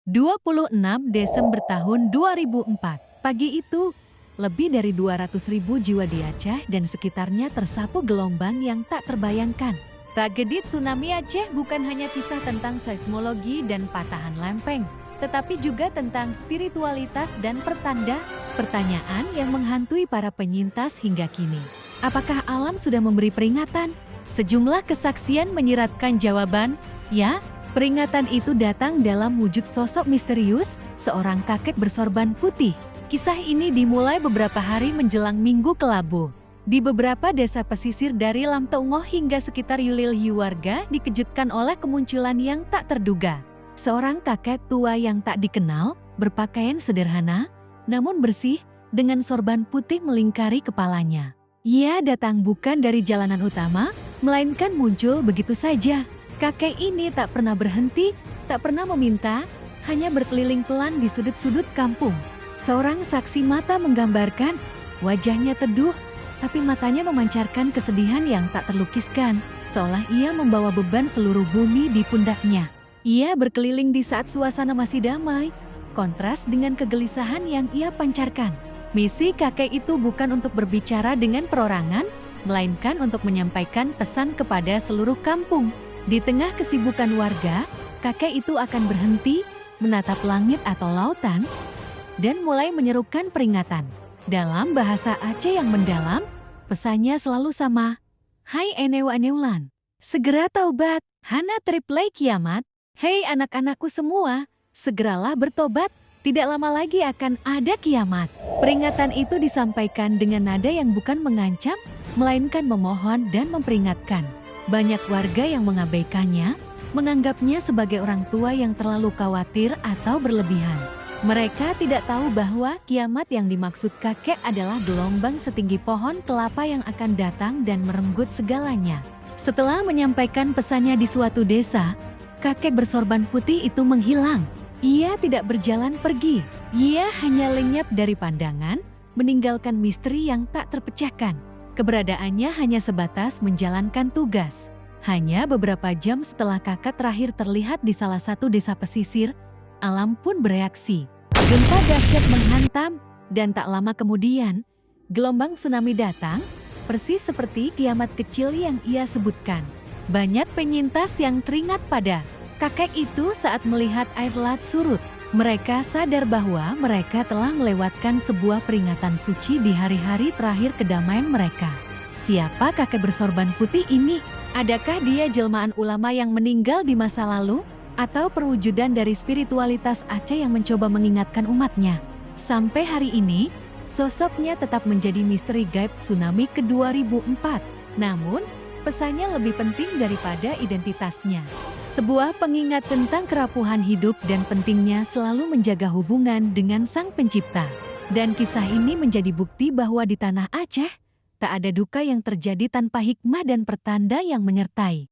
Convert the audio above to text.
26 Desember tahun 2004. Pagi itu, lebih dari 200.000 jiwa di Aceh dan sekitarnya tersapu gelombang yang tak terbayangkan. Tragedi tsunami Aceh bukan hanya kisah tentang seismologi dan patahan lempeng, tetapi juga tentang spiritualitas dan pertanyaan yang menghantui para penyintas hingga kini. Apakah alam sudah memberi peringatan? Sejumlah kesaksian menyiratkan jawaban, ya. Peringatan itu datang dalam wujud sosok misterius, seorang kakek bersorban putih. Kisah ini dimulai beberapa hari menjelang Minggu Kelabu. Di beberapa desa pesisir dari Lamtonggoh hingga sekitar Yulilhiu, warga dikejutkan oleh kemunculan yang tak terduga. Seorang kakek tua yang tak dikenal, berpakaian sederhana, namun bersih, dengan sorban putih melingkari kepalanya. Ia datang bukan dari jalanan utama, melainkan muncul begitu saja. Kakek ini tak pernah berhenti, tak pernah meminta, hanya berkeliling pelan di sudut-sudut kampung. Seorang saksi mata menggambarkan, wajahnya teduh, tapi matanya memancarkan kesedihan yang tak terlukiskan, seolah ia membawa beban seluruh bumi di pundaknya. Ia berkeliling di saat suasana masih damai, kontras dengan kegelisahan yang ia pancarkan. Misi kakek itu bukan untuk berbicara dengan perorangan, melainkan untuk menyampaikan pesan kepada seluruh kampung. Di tengah kesibukan warga, kakek itu akan berhenti, menatap langit atau lautan, dan mulai menyerukan peringatan. Dalam bahasa Aceh yang mendalam, pesannya selalu sama. Hai eneu-aneulan, segera taubat, hana triplay kiamat. Hei anak-anakku semua, segeralah bertobat, tidak lama lagi akan ada kiamat. Peringatan itu disampaikan dengan nada yang bukan mengancam, melainkan memohon dan memperingatkan. Banyak warga yang mengabaikannya, menganggapnya sebagai orang tua yang terlalu khawatir atau berlebihan. Mereka tidak tahu bahwa kiamat yang dimaksud kakek adalah gelombang setinggi pohon kelapa yang akan datang dan merenggut segalanya. Setelah menyampaikan pesannya di suatu desa, kakek bersorban putih itu menghilang. Ia tidak berjalan pergi, ia hanya lenyap dari pandangan, meninggalkan misteri yang tak terpecahkan. Keberadaannya hanya sebatas menjalankan tugas. Hanya beberapa jam setelah kakak terakhir terlihat di salah satu desa pesisir, alam pun bereaksi. Gempa dahsyat menghantam, dan tak lama kemudian, gelombang tsunami datang, persis seperti kiamat kecil yang ia sebutkan. Banyak penyintas yang teringat pada kakek itu saat melihat air laut surut. Mereka sadar bahwa mereka telah melewatkan sebuah peringatan suci di hari-hari terakhir kedamaian mereka. Siapa kakek bersorban putih ini? Adakah dia jelmaan ulama yang meninggal di masa lalu? Atau perwujudan dari spiritualitas Aceh yang mencoba mengingatkan umatnya? Sampai hari ini, sosoknya tetap menjadi misteri gaib tsunami ke-2004. Namun, pesannya lebih penting daripada identitasnya. Sebuah pengingat tentang kerapuhan hidup dan pentingnya selalu menjaga hubungan dengan Sang Pencipta. Dan kisah ini menjadi bukti bahwa di tanah Aceh, tak ada duka yang terjadi tanpa hikmah dan pertanda yang menyertai.